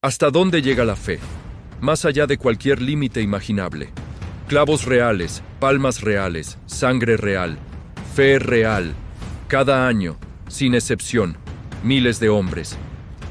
¿Hasta dónde llega la fe? Más allá de cualquier límite imaginable. Clavos reales, palmas reales, sangre real, fe real. Cada año, sin excepción, miles de hombres,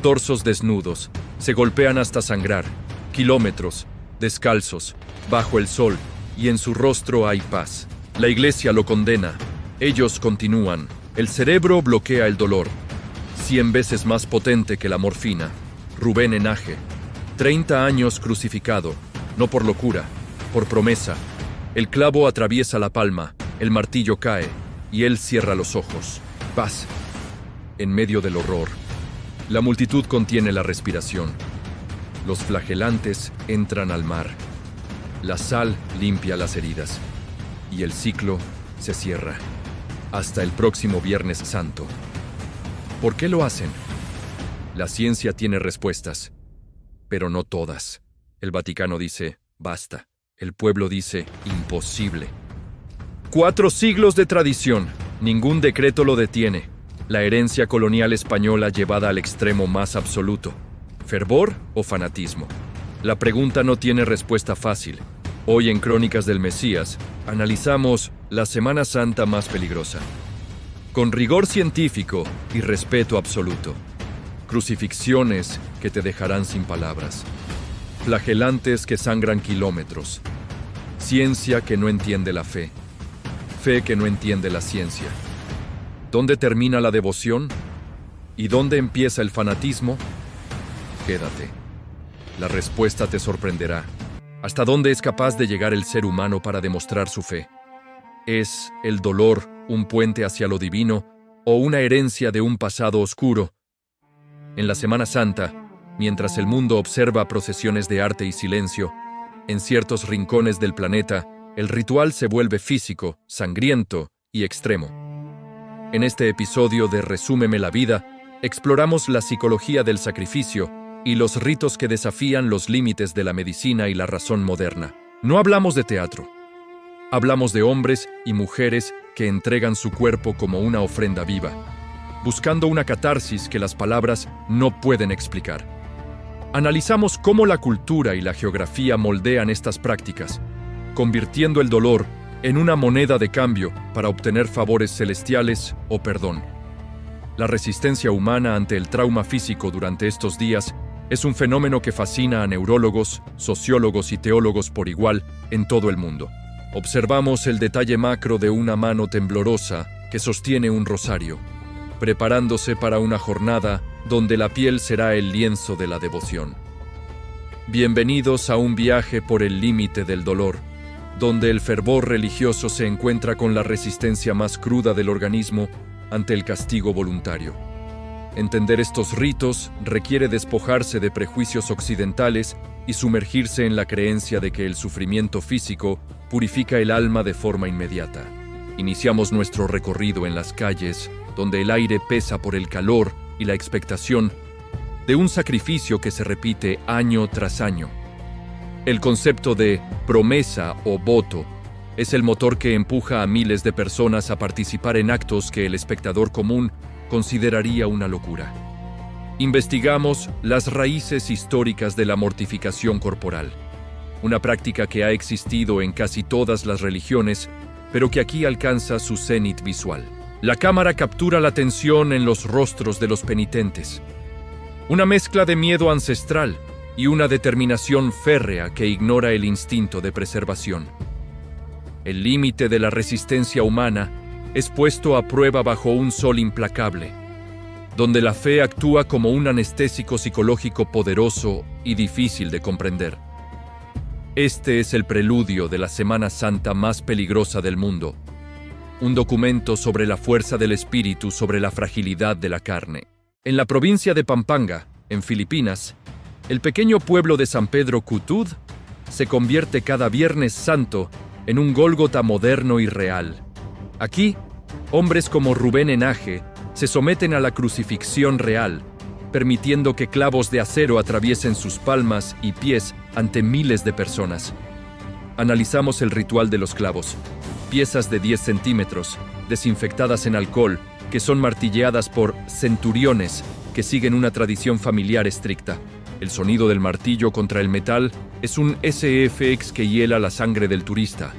torsos desnudos, se golpean hasta sangrar, kilómetros, descalzos, bajo el sol, y en su rostro hay paz. La iglesia lo condena. Ellos continúan. El cerebro bloquea el dolor. 100 veces más potente que la morfina. Rubén Enaje, 30 años crucificado, no por locura, por promesa. El clavo atraviesa la palma, el martillo cae, y él cierra los ojos. Paz. En medio del horror, la multitud contiene la respiración. Los flagelantes entran al mar. La sal limpia las heridas, y el ciclo se cierra. Hasta el próximo Viernes Santo. ¿Por qué lo hacen? La ciencia tiene respuestas, pero no todas. El Vaticano dice, basta. El pueblo dice, imposible. 4 siglos de tradición. Ningún decreto lo detiene. La herencia colonial española llevada al extremo más absoluto. ¿Fervor o fanatismo? La pregunta no tiene respuesta fácil. Hoy en Crónicas del Mesías, analizamos la Semana Santa más peligrosa. Con rigor científico y respeto absoluto. Crucifixiones que te dejarán sin palabras. Flagelantes que sangran kilómetros. Ciencia que no entiende la fe. Fe que no entiende la ciencia. ¿Dónde termina la devoción? ¿Y dónde empieza el fanatismo? Quédate. La respuesta te sorprenderá. ¿Hasta dónde es capaz de llegar el ser humano para demostrar su fe? ¿Es el dolor un puente hacia lo divino o una herencia de un pasado oscuro? En la Semana Santa, mientras el mundo observa procesiones de arte y silencio, en ciertos rincones del planeta, el ritual se vuelve físico, sangriento y extremo. En este episodio de Resúmeme la vida, exploramos la psicología del sacrificio y los ritos que desafían los límites de la medicina y la razón moderna. No hablamos de teatro. Hablamos de hombres y mujeres que entregan su cuerpo como una ofrenda viva, buscando una catarsis que las palabras no pueden explicar. Analizamos cómo la cultura y la geografía moldean estas prácticas, convirtiendo el dolor en una moneda de cambio para obtener favores celestiales o perdón. La resistencia humana ante el trauma físico durante estos días es un fenómeno que fascina a neurólogos, sociólogos y teólogos por igual en todo el mundo. Observamos el detalle macro de una mano temblorosa que sostiene un rosario, preparándose para una jornada donde la piel será el lienzo de la devoción. Bienvenidos a un viaje por el límite del dolor, donde el fervor religioso se encuentra con la resistencia más cruda del organismo ante el castigo voluntario. Entender estos ritos requiere despojarse de prejuicios occidentales y sumergirse en la creencia de que el sufrimiento físico purifica el alma de forma inmediata. Iniciamos nuestro recorrido en las calles, donde el aire pesa por el calor y la expectación de un sacrificio que se repite año tras año. El concepto de promesa o voto es el motor que empuja a miles de personas a participar en actos que el espectador común consideraría una locura. Investigamos las raíces históricas de la mortificación corporal, una práctica que ha existido en casi todas las religiones, pero que aquí alcanza su cenit visual. La cámara captura la tensión en los rostros de los penitentes, una mezcla de miedo ancestral y una determinación férrea que ignora el instinto de preservación. El límite de la resistencia humana es puesto a prueba bajo un sol implacable, donde la fe actúa como un anestésico psicológico poderoso y difícil de comprender. Este es el preludio de la Semana Santa más peligrosa del mundo, un documento sobre la fuerza del espíritu sobre la fragilidad de la carne. En la provincia de Pampanga, en Filipinas, el pequeño pueblo de San Pedro Cutud se convierte cada Viernes Santo en un Gólgota moderno y real. Aquí, hombres como Rubén Enaje se someten a la crucifixión real, permitiendo que clavos de acero atraviesen sus palmas y pies ante miles de personas. Analizamos el ritual de los clavos, piezas de 10 centímetros, desinfectadas en alcohol, que son martilleadas por centuriones que siguen una tradición familiar estricta. El sonido del martillo contra el metal es un SFX que hiela la sangre del turista,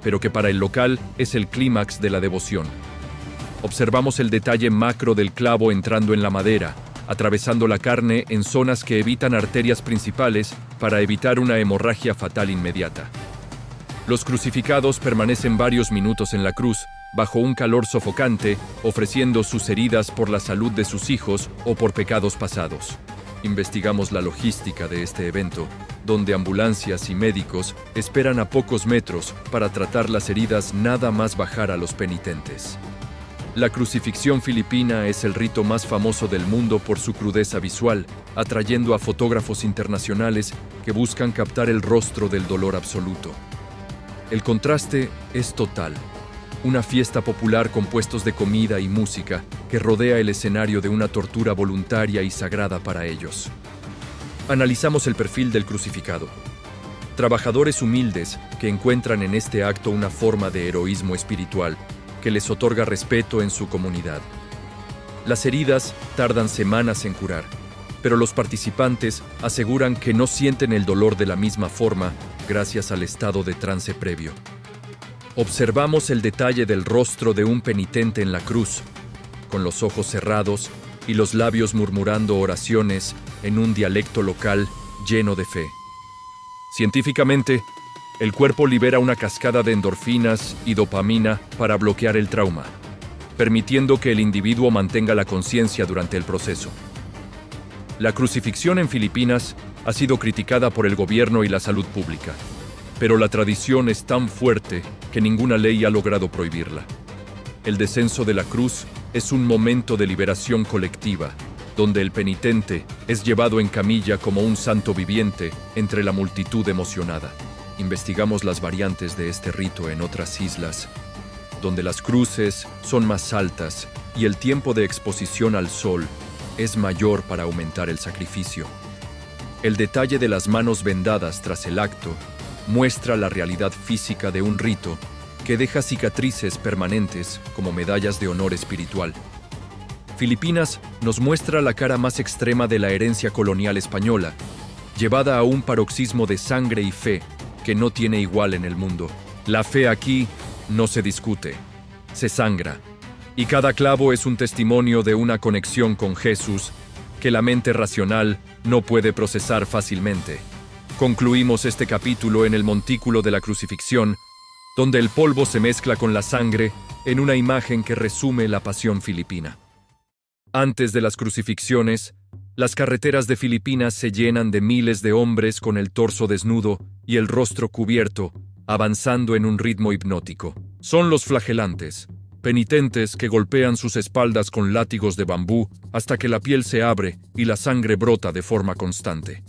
pero que para el local es el clímax de la devoción. Observamos el detalle macro del clavo entrando en la madera, atravesando la carne en zonas que evitan arterias principales para evitar una hemorragia fatal inmediata. Los crucificados permanecen varios minutos en la cruz, bajo un calor sofocante, ofreciendo sus heridas por la salud de sus hijos o por pecados pasados. Investigamos la logística de este evento, donde ambulancias y médicos esperan a pocos metros para tratar las heridas nada más bajar a los penitentes. La crucifixión filipina es el rito más famoso del mundo por su crudeza visual, atrayendo a fotógrafos internacionales que buscan captar el rostro del dolor absoluto. El contraste es total. Una fiesta popular con puestos de comida y música que rodea el escenario de una tortura voluntaria y sagrada para ellos. Analizamos el perfil del crucificado. Trabajadores humildes que encuentran en este acto una forma de heroísmo espiritual que les otorga respeto en su comunidad. Las heridas tardan semanas en curar, pero los participantes aseguran que no sienten el dolor de la misma forma gracias al estado de trance previo. Observamos el detalle del rostro de un penitente en la cruz, con los ojos cerrados y los labios murmurando oraciones en un dialecto local lleno de fe. Científicamente, el cuerpo libera una cascada de endorfinas y dopamina para bloquear el trauma, permitiendo que el individuo mantenga la conciencia durante el proceso. La crucifixión en Filipinas ha sido criticada por el gobierno y la salud pública, pero la tradición es tan fuerte que ninguna ley ha logrado prohibirla. El descenso de la cruz es un momento de liberación colectiva, donde el penitente es llevado en camilla como un santo viviente entre la multitud emocionada. Investigamos las variantes de este rito en otras islas, donde las cruces son más altas y el tiempo de exposición al sol es mayor para aumentar el sacrificio. El detalle de las manos vendadas tras el acto muestra la realidad física de un rito que deja cicatrices permanentes como medallas de honor espiritual. Filipinas nos muestra la cara más extrema de la herencia colonial española, llevada a un paroxismo de sangre y fe que no tiene igual en el mundo. La fe aquí no se discute, se sangra, y cada clavo es un testimonio de una conexión con Jesús que la mente racional no puede procesar fácilmente. Concluimos este capítulo en el montículo de la crucifixión, donde el polvo se mezcla con la sangre en una imagen que resume la pasión filipina. Antes de las crucifixiones, las carreteras de Filipinas se llenan de miles de hombres con el torso desnudo y el rostro cubierto, avanzando en un ritmo hipnótico. Son los flagelantes, penitentes que golpean sus espaldas con látigos de bambú hasta que la piel se abre y la sangre brota de forma constante.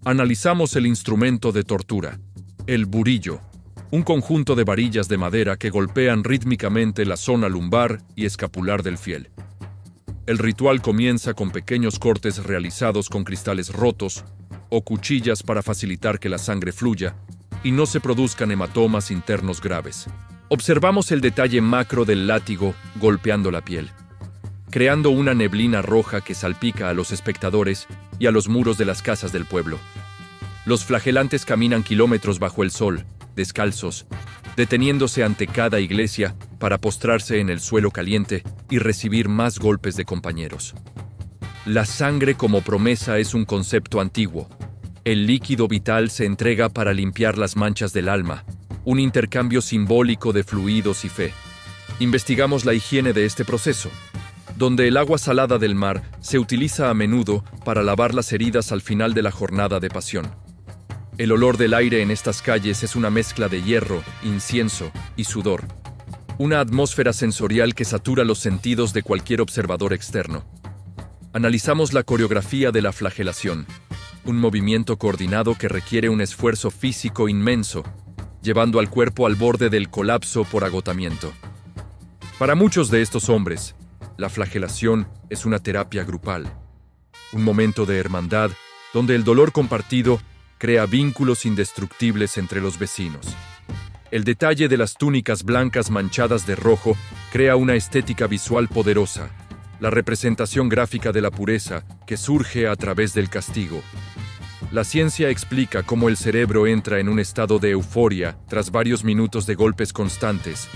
Analizamos el instrumento de tortura, el burillo, un conjunto de varillas de madera que golpean rítmicamente la zona lumbar y escapular del fiel. El ritual comienza con pequeños cortes realizados con cristales rotos o cuchillas para facilitar que la sangre fluya y no se produzcan hematomas internos graves. Observamos el detalle macro del látigo golpeando la piel, creando una neblina roja que salpica a los espectadores y a los muros de las casas del pueblo. Los flagelantes caminan kilómetros bajo el sol, descalzos, deteniéndose ante cada iglesia para postrarse en el suelo caliente y recibir más golpes de compañeros. La sangre como promesa es un concepto antiguo. El líquido vital se entrega para limpiar las manchas del alma, un intercambio simbólico de fluidos y fe. Investigamos la higiene de este proceso, donde el agua salada del mar se utiliza a menudo para lavar las heridas al final de la jornada de pasión. El olor del aire en estas calles es una mezcla de hierro, incienso y sudor, una atmósfera sensorial que satura los sentidos de cualquier observador externo. Analizamos la coreografía de la flagelación, un movimiento coordinado que requiere un esfuerzo físico inmenso, llevando al cuerpo al borde del colapso por agotamiento. Para muchos de estos hombres, la flagelación es una terapia grupal, un momento de hermandad donde el dolor compartido crea vínculos indestructibles entre los vecinos. El detalle de las túnicas blancas manchadas de rojo crea una estética visual poderosa, la representación gráfica de la pureza que surge a través del castigo. La ciencia explica cómo el cerebro entra en un estado de euforia tras varios minutos de golpes constantes,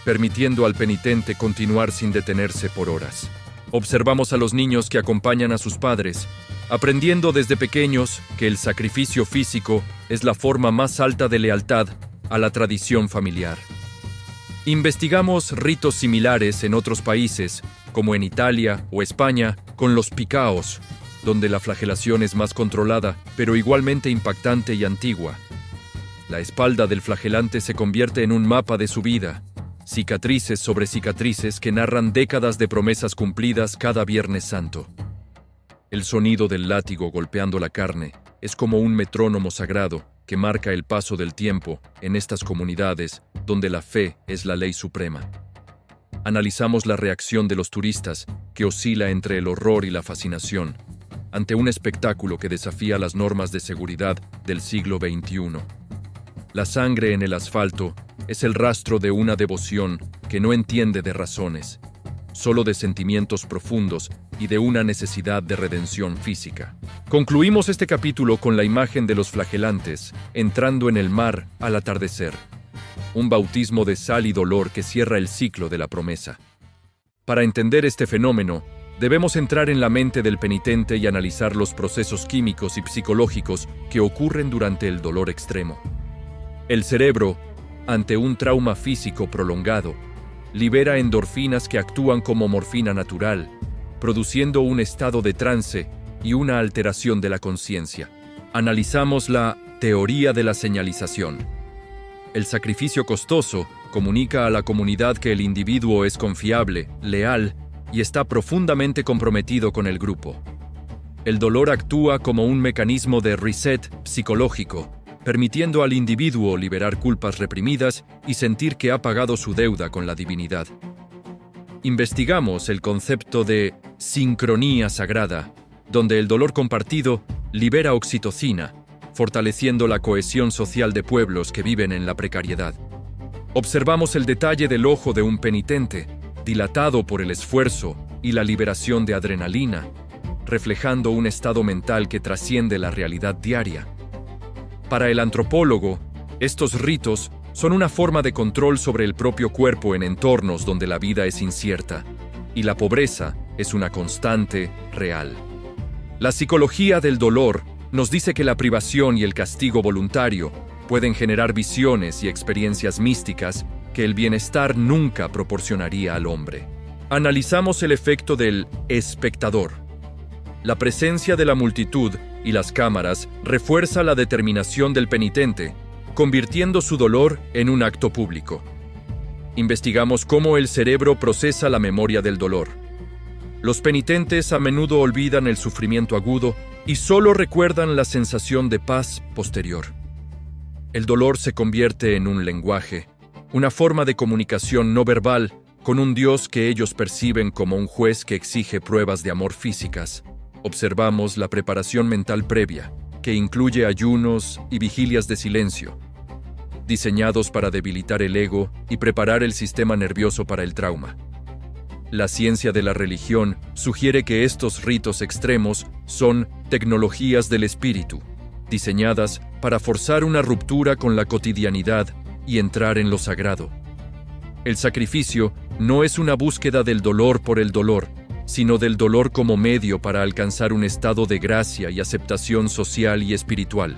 permitiendo al penitente continuar sin detenerse por horas. Observamos a los niños que acompañan a sus padres, aprendiendo desde pequeños que el sacrificio físico es la forma más alta de lealtad a la tradición familiar. Investigamos ritos similares en otros países, como en Italia o España, con los picaos, donde la flagelación es más controlada, pero igualmente impactante y antigua. La espalda del flagelante se convierte en un mapa de su vida, cicatrices sobre cicatrices que narran décadas de promesas cumplidas cada Viernes Santo. El sonido del látigo golpeando la carne es como un metrónomo sagrado que marca el paso del tiempo en estas comunidades donde la fe es la ley suprema. Analizamos la reacción de los turistas, que oscila entre el horror y la fascinación, ante un espectáculo que desafía las normas de seguridad del siglo XXI. La sangre en el asfalto es el rastro de una devoción que no entiende de razones, solo de sentimientos profundos y de una necesidad de redención física. Concluimos este capítulo con la imagen de los flagelantes entrando en el mar al atardecer, un bautismo de sal y dolor que cierra el ciclo de la promesa. Para entender este fenómeno, debemos entrar en la mente del penitente y analizar los procesos químicos y psicológicos que ocurren durante el dolor extremo. El cerebro, ante un trauma físico prolongado, libera endorfinas que actúan como morfina natural, produciendo un estado de trance y una alteración de la conciencia. Analizamos la teoría de la señalización. El sacrificio costoso comunica a la comunidad que el individuo es confiable, leal y está profundamente comprometido con el grupo. El dolor actúa como un mecanismo de reset psicológico, permitiendo al individuo liberar culpas reprimidas y sentir que ha pagado su deuda con la divinidad. Investigamos el concepto de sincronía sagrada, donde el dolor compartido libera oxitocina, fortaleciendo la cohesión social de pueblos que viven en la precariedad. Observamos el detalle del ojo de un penitente, dilatado por el esfuerzo y la liberación de adrenalina, reflejando un estado mental que trasciende la realidad diaria. Para el antropólogo, estos ritos son una forma de control sobre el propio cuerpo en entornos donde la vida es incierta, y la pobreza es una constante real. La psicología del dolor nos dice que la privación y el castigo voluntario pueden generar visiones y experiencias místicas que el bienestar nunca proporcionaría al hombre. Analizamos el efecto del espectador. La presencia de la multitud y las cámaras refuerza la determinación del penitente, convirtiendo su dolor en un acto público. Investigamos cómo el cerebro procesa la memoria del dolor. Los penitentes a menudo olvidan el sufrimiento agudo y solo recuerdan la sensación de paz posterior. El dolor se convierte en un lenguaje, una forma de comunicación no verbal con un Dios que ellos perciben como un juez que exige pruebas de amor físicas. Observamos la preparación mental previa, que incluye ayunos y vigilias de silencio, diseñados para debilitar el ego y preparar el sistema nervioso para el trauma. La ciencia de la religión sugiere que estos ritos extremos son tecnologías del espíritu, diseñadas para forzar una ruptura con la cotidianidad y entrar en lo sagrado. El sacrificio no es una búsqueda del dolor por el dolor, sino del dolor como medio para alcanzar un estado de gracia y aceptación social y espiritual.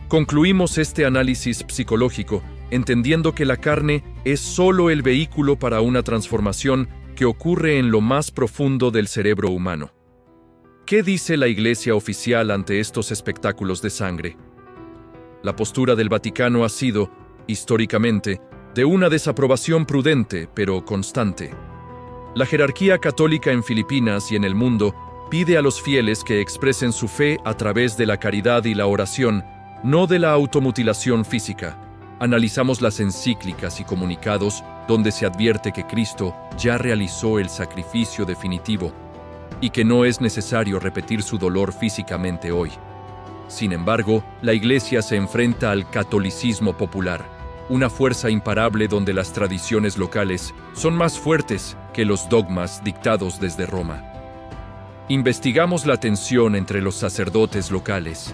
Concluimos este análisis psicológico entendiendo que la carne es solo el vehículo para una transformación que ocurre en lo más profundo del cerebro humano. ¿Qué dice la Iglesia oficial ante estos espectáculos de sangre? La postura del Vaticano ha sido, históricamente, de una desaprobación prudente pero constante. La jerarquía católica en Filipinas y en el mundo pide a los fieles que expresen su fe a través de la caridad y la oración, no de la automutilación física. Analizamos las encíclicas y comunicados donde se advierte que Cristo ya realizó el sacrificio definitivo y que no es necesario repetir su dolor físicamente hoy. Sin embargo, la Iglesia se enfrenta al catolicismo popular, una fuerza imparable donde las tradiciones locales son más fuertes que los dogmas dictados desde Roma. Investigamos la tensión entre los sacerdotes locales,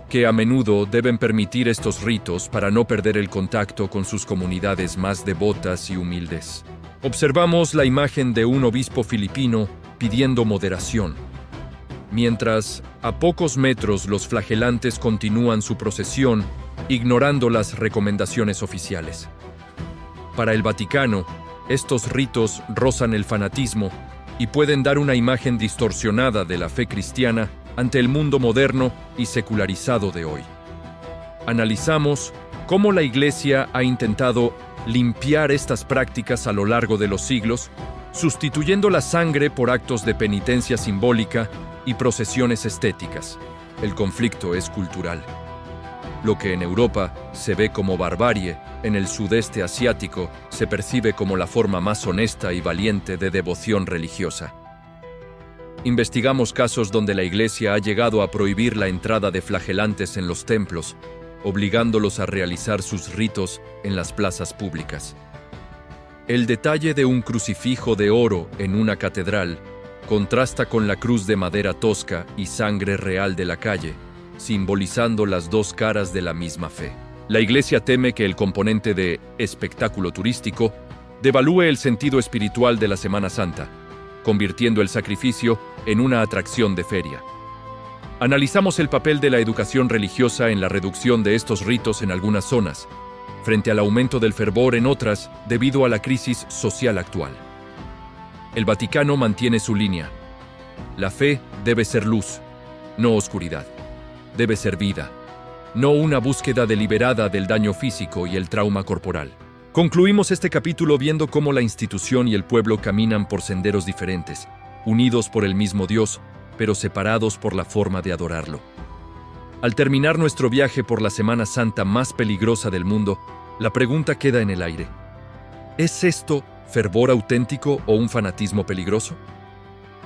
que a menudo deben permitir estos ritos para no perder el contacto con sus comunidades más devotas y humildes. Observamos la imagen de un obispo filipino pidiendo moderación, mientras a pocos metros los flagelantes continúan su procesión, ignorando las recomendaciones oficiales. Para el Vaticano, estos ritos rozan el fanatismo y pueden dar una imagen distorsionada de la fe cristiana ante el mundo moderno y secularizado de hoy. Analizamos cómo la Iglesia ha intentado limpiar estas prácticas a lo largo de los siglos, sustituyendo la sangre por actos de penitencia simbólica y procesiones estéticas. El conflicto es cultural. Lo que en Europa se ve como barbarie, en el sudeste asiático se percibe como la forma más honesta y valiente de devoción religiosa. Investigamos casos donde la Iglesia ha llegado a prohibir la entrada de flagelantes en los templos, obligándolos a realizar sus ritos en las plazas públicas. El detalle de un crucifijo de oro en una catedral contrasta con la cruz de madera tosca y sangre real de la calle, simbolizando las dos caras de la misma fe. La Iglesia teme que el componente de espectáculo turístico devalúe el sentido espiritual de la Semana Santa, convirtiendo el sacrificio en una atracción de feria. Analizamos el papel de la educación religiosa en la reducción de estos ritos en algunas zonas, frente al aumento del fervor en otras debido a la crisis social actual. El Vaticano mantiene su línea. La fe debe ser luz, no oscuridad. Debe ser vida, no una búsqueda deliberada del daño físico y el trauma corporal. Concluimos este capítulo viendo cómo la institución y el pueblo caminan por senderos diferentes, unidos por el mismo Dios, pero separados por la forma de adorarlo. Al terminar nuestro viaje por la Semana Santa más peligrosa del mundo, la pregunta queda en el aire. ¿Es esto fervor auténtico o un fanatismo peligroso?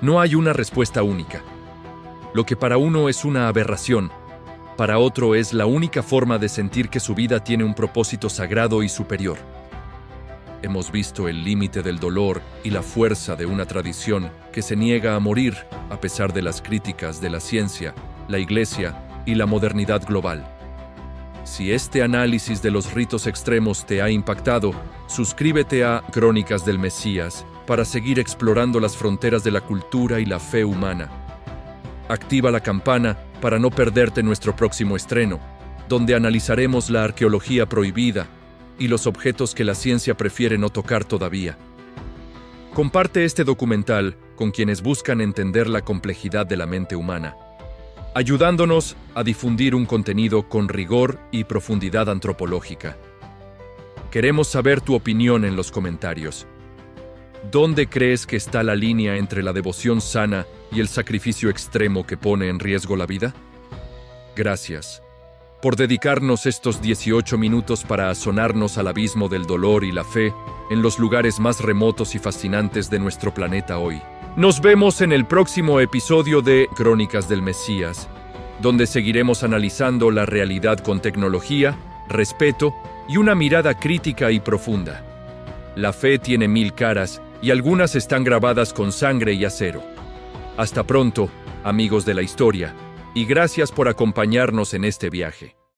No hay una respuesta única. Lo que para uno es una aberración, para otro es la única forma de sentir que su vida tiene un propósito sagrado y superior. Hemos visto el límite del dolor y la fuerza de una tradición que se niega a morir a pesar de las críticas de la ciencia, la Iglesia y la modernidad global. Si este análisis de los ritos extremos te ha impactado, suscríbete a Crónicas del Mesías para seguir explorando las fronteras de la cultura y la fe humana. Activa la campana para no perderte nuestro próximo estreno, donde analizaremos la arqueología prohibida y los objetos que la ciencia prefiere no tocar todavía. Comparte este documental con quienes buscan entender la complejidad de la mente humana, ayudándonos a difundir un contenido con rigor y profundidad antropológica. Queremos saber tu opinión en los comentarios. ¿Dónde crees que está la línea entre la devoción sana y el sacrificio extremo que pone en riesgo la vida? Gracias por dedicarnos estos 18 minutos para asonarnos al abismo del dolor y la fe en los lugares más remotos y fascinantes de nuestro planeta hoy. Nos vemos en el próximo episodio de Crónicas del Mesías, donde seguiremos analizando la realidad con tecnología, respeto y una mirada crítica y profunda. La fe tiene 1000 caras y algunas están grabadas con sangre y acero. Hasta pronto, amigos de la historia, y gracias por acompañarnos en este viaje.